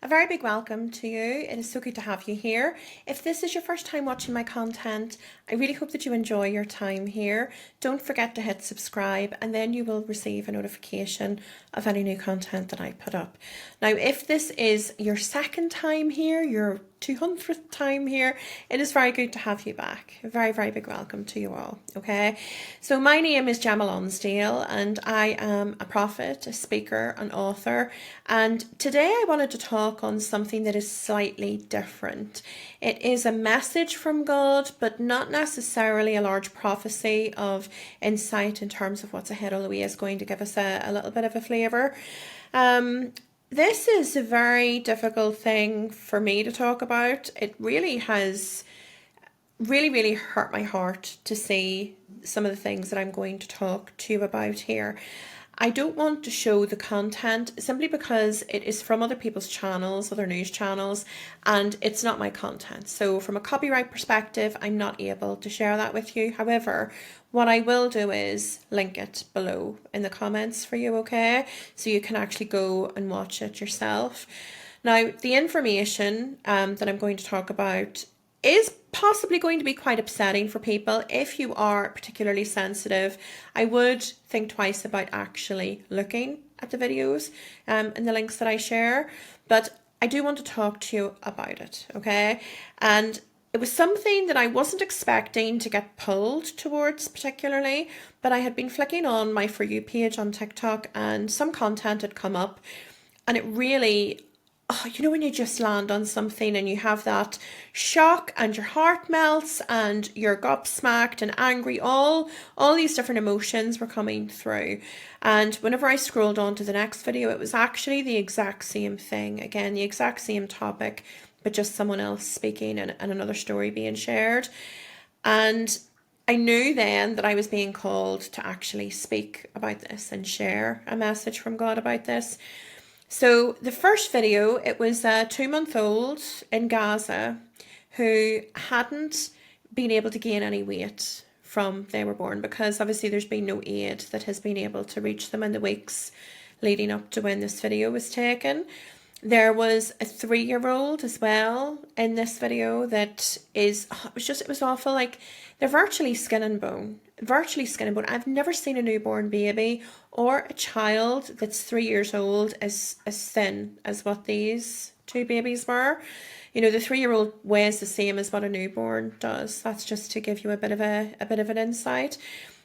A very big welcome to you. It is so good to have you here. If this is your first time watching my content, I really hope that you enjoy your time here. Don't forget to hit subscribe and then you will receive a notification of any new content that I put up. Now, if this is your second time here, your 200th time here, it is very good to have you back. A very, very big welcome to you all. Okay, so my name is Gemma Lonsdale and I am a prophet, a speaker, an author, and today I wanted to talk on something that is slightly different. It is a message from God, but not necessarily a large prophecy of insight in terms of what's ahead. Although he is going to give us a little bit of a flavour. This is a very difficult thing for me to talk about. It really has really hurt my heart to see some of the things that I'm going to talk to you about here. I don't want to show the content simply because it is from other people's channels, other news channels, and it's not my content. So from a copyright perspective, I'm not able to share that with you. However, what I will do is link it below in the comments for you, okay? So you can actually go and watch it yourself. Now, the information that I'm going to talk about is possibly going to be quite upsetting for people. If you are particularly sensitive, I would think twice about actually looking at the videos and the links that I share. But I do want to talk to you about it, okay? And it was something that I wasn't expecting to get pulled towards particularly, but I had been flicking on my For You page on TikTok and some content had come up, and it really, you know, when you just land on something and you have that shock and your heart melts and you're gobsmacked and angry, all these different emotions were coming through. And whenever I scrolled on to the next video, it was actually the exact same thing. Again, the exact same topic, but just someone else speaking and another story being shared. And I knew then that I was being called to actually speak about this and share a message from God about this. So the first video, it was a 2-month-old in Gaza who hadn't been able to gain any weight from they were born, because obviously there's been no aid that has been able to reach them in the weeks leading up to when this video was taken. There was a 3-year-old as well in this video that is, it was awful. Like, they're virtually skin and bone. I've never seen a newborn baby or a child that's 3 years old as thin as what these two babies were. You know, the 3-year-old weighs the same as what a newborn does. That's just to give you a bit of an insight.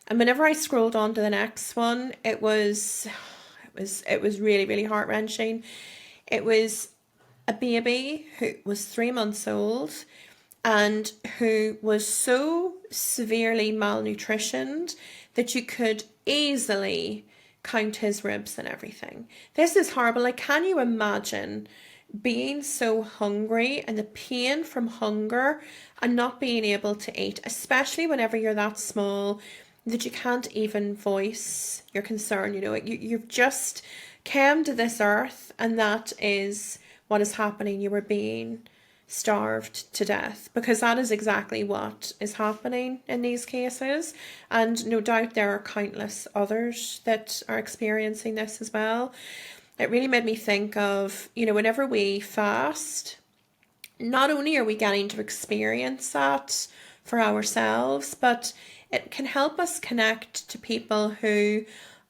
And whenever I scrolled on to the next one, it was really heart-wrenching. It was a baby who was 3 months old and who was so severely malnutritioned that you could easily count his ribs and everything. This is horrible. Like, can you imagine being so hungry and the pain from hunger and not being able to eat, especially whenever you're that small that you can't even voice your concern? You know, you've just came to this earth and that is what is happening. You were being starved to death, because that is exactly what is happening in these cases. And no doubt there are countless others that are experiencing this as well. It really made me think of, you know, whenever we fast, not only are we getting to experience that for ourselves, but it can help us connect to people who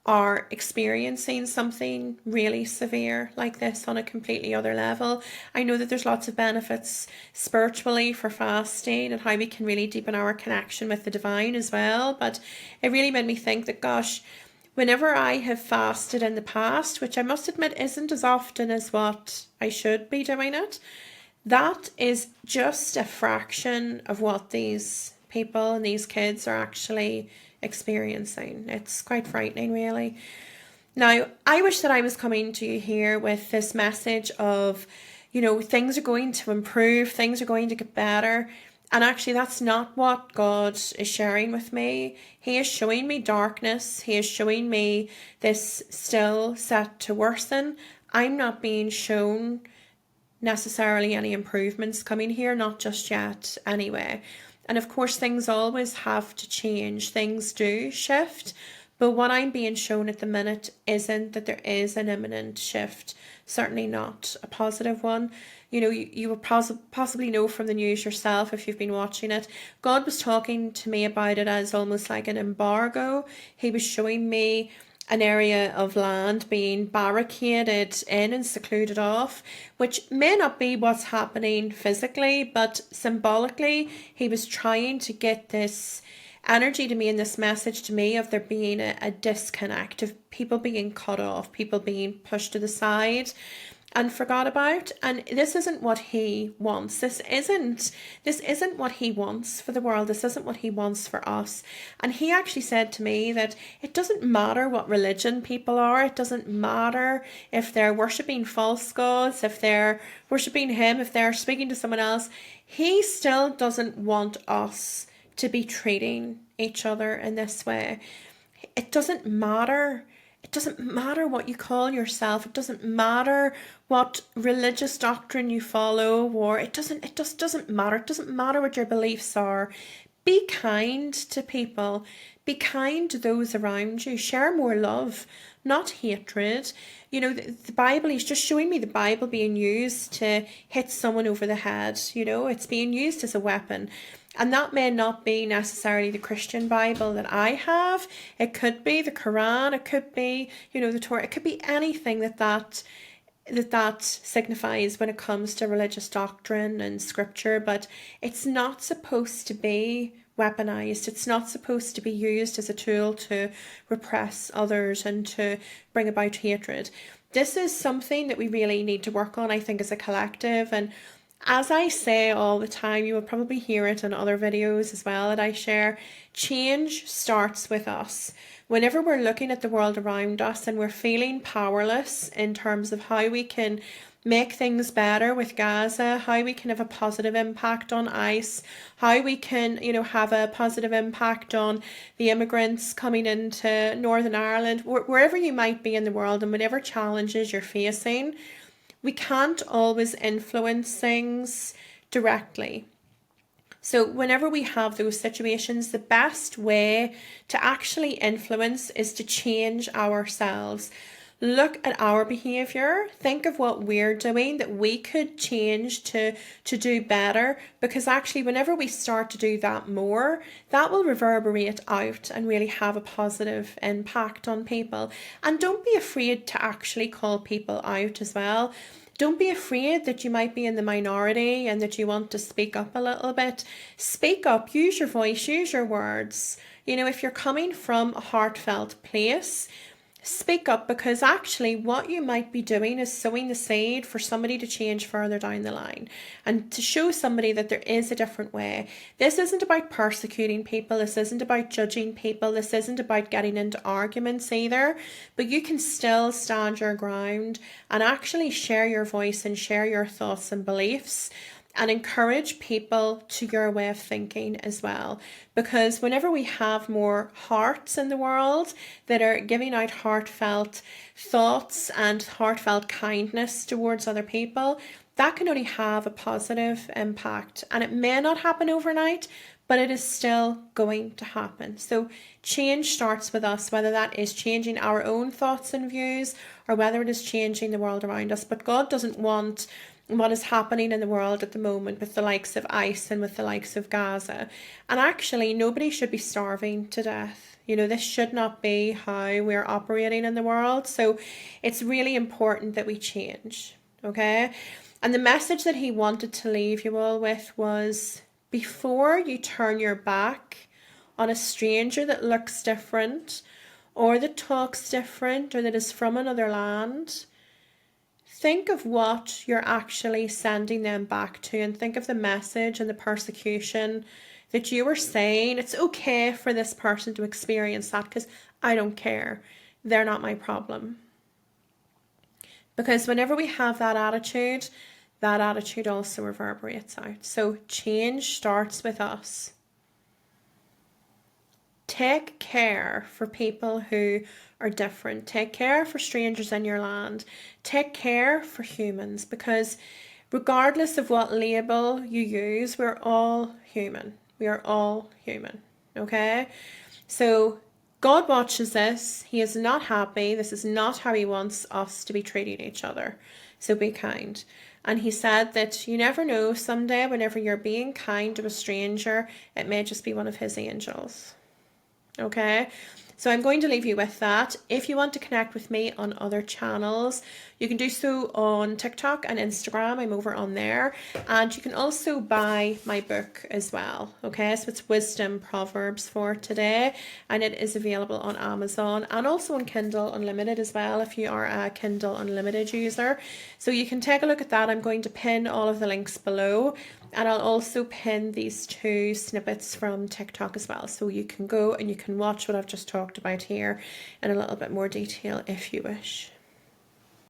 are experiencing something really severe like this on a completely other level. I know that there's lots of benefits spiritually for fasting and how we can really deepen our connection with the divine as well, but it really made me think that, gosh, whenever I have fasted in the past, which I must admit isn't as often as what I should be doing it, that is just a fraction of what these people and these kids are actually experiencing. It's quite frightening, really. Now, I wish that I was coming to you here with this message of, you know, things are going to improve, things are going to get better. And actually, that's not what God is sharing with me. He is showing me darkness. He is showing me this still set to worsen. I'm not being shown necessarily any improvements coming here, not just yet anyway. And of course, things always have to change. Things do shift, But what I'm being shown at the minute isn't that there is an imminent shift, certainly not a positive one. You know, you will possibly know from the news yourself if you've been watching it. God was talking to me about it as almost like an embargo. He was showing me an area of land being barricaded in and secluded off, which may not be what's happening physically, but symbolically, he was trying to get this energy to me and this message to me of there being a disconnect, of people being cut off, people being pushed to the side and forgot about. And this isn't what he wants. This isn't what he wants for the world. This isn't what he wants for us. And he actually said to me that it doesn't matter what religion people are. It doesn't matter if they're worshipping false gods, if they're worshipping him, if they're speaking to someone else. He still doesn't want us to be treating each other in this way. It doesn't matter. It doesn't matter what you call yourself. It doesn't matter what religious doctrine you follow, or it just doesn't matter. It doesn't matter what your beliefs are. Be kind to people. Be kind to those around you. Share more love, not hatred. You know, the Bible, he's just showing me the Bible being used to hit someone over the head. You know, it's being used as a weapon. And that may not be necessarily the Christian Bible that I have. It could be the Quran. It could be, you know, the Torah. It could be anything that signifies when it comes to religious doctrine and scripture. But it's not supposed to be weaponized. It's not supposed to be used as a tool to repress others and to bring about hatred. This is something that we really need to work on, I think, as a collective. And as I say all the time, you will probably hear it in other videos as well that I share, change starts with us. Whenever we're looking at the world around us and we're feeling powerless in terms of how we can make things better with Gaza, how we can have a positive impact on ICE, how we can, you know, have a positive impact on the immigrants coming into Northern Ireland, wherever you might be in the world and whatever challenges you're facing, we can't always influence things directly. So whenever we have those situations, the best way to actually influence is to change ourselves. Look at our behaviour. Think of what we're doing that we could change to do better, because actually whenever we start to do that more, that will reverberate out and really have a positive impact on people. And don't be afraid to actually call people out as well. Don't be afraid that you might be in the minority and that you want to speak up a little bit. Speak up, use your voice, use your words. You know, if you're coming from a heartfelt place, speak up, because actually what you might be doing is sowing the seed for somebody to change further down the line and to show somebody that there is a different way. This isn't about persecuting people. This isn't about judging people. This isn't about getting into arguments either, but you can still stand your ground and actually share your voice and share your thoughts and beliefs and encourage people to your way of thinking as well. Because whenever we have more hearts in the world that are giving out heartfelt thoughts and heartfelt kindness towards other people, that can only have a positive impact. And it may not happen overnight, but it is still going to happen. So change starts with us, whether that is changing our own thoughts and views or whether it is changing the world around us. But God doesn't want what is happening in the world at the moment with the likes of ICE and with the likes of Gaza. And actually, nobody should be starving to death. You know, this should not be how we're operating in the world. So it's really important that we change, okay? And the message that he wanted to leave you all with was, before you turn your back on a stranger that looks different or that talks different or that is from another land, think of what you're actually sending them back to, and think of the message and the persecution that you were saying. It's okay for this person to experience that, because I don't care. They're not my problem. Because whenever we have that attitude also reverberates out. So change starts with us. Take care for people who are different. Take care for strangers in your land. Take care for humans, because regardless of what label you use, we're all human. We are all human, okay? So God watches this. He is not happy. This is not how he wants us to be treating each other. So be kind. And he said that you never know, someday whenever you're being kind to a stranger, it may just be one of his angels. Okay, so I'm going to leave you with that. If you want to connect with me on other channels, you can do so on TikTok and Instagram. I'm over on there. And you can also buy my book as well. Okay, so it's Wisdom Proverbs for Today. And it is available on Amazon and also on Kindle Unlimited as well if you are a Kindle Unlimited user. So you can take a look at that. I'm going to pin all of the links below. And I'll also pin these 2 snippets from TikTok as well. So you can go and you can watch what I've just talked about here in a little bit more detail if you wish.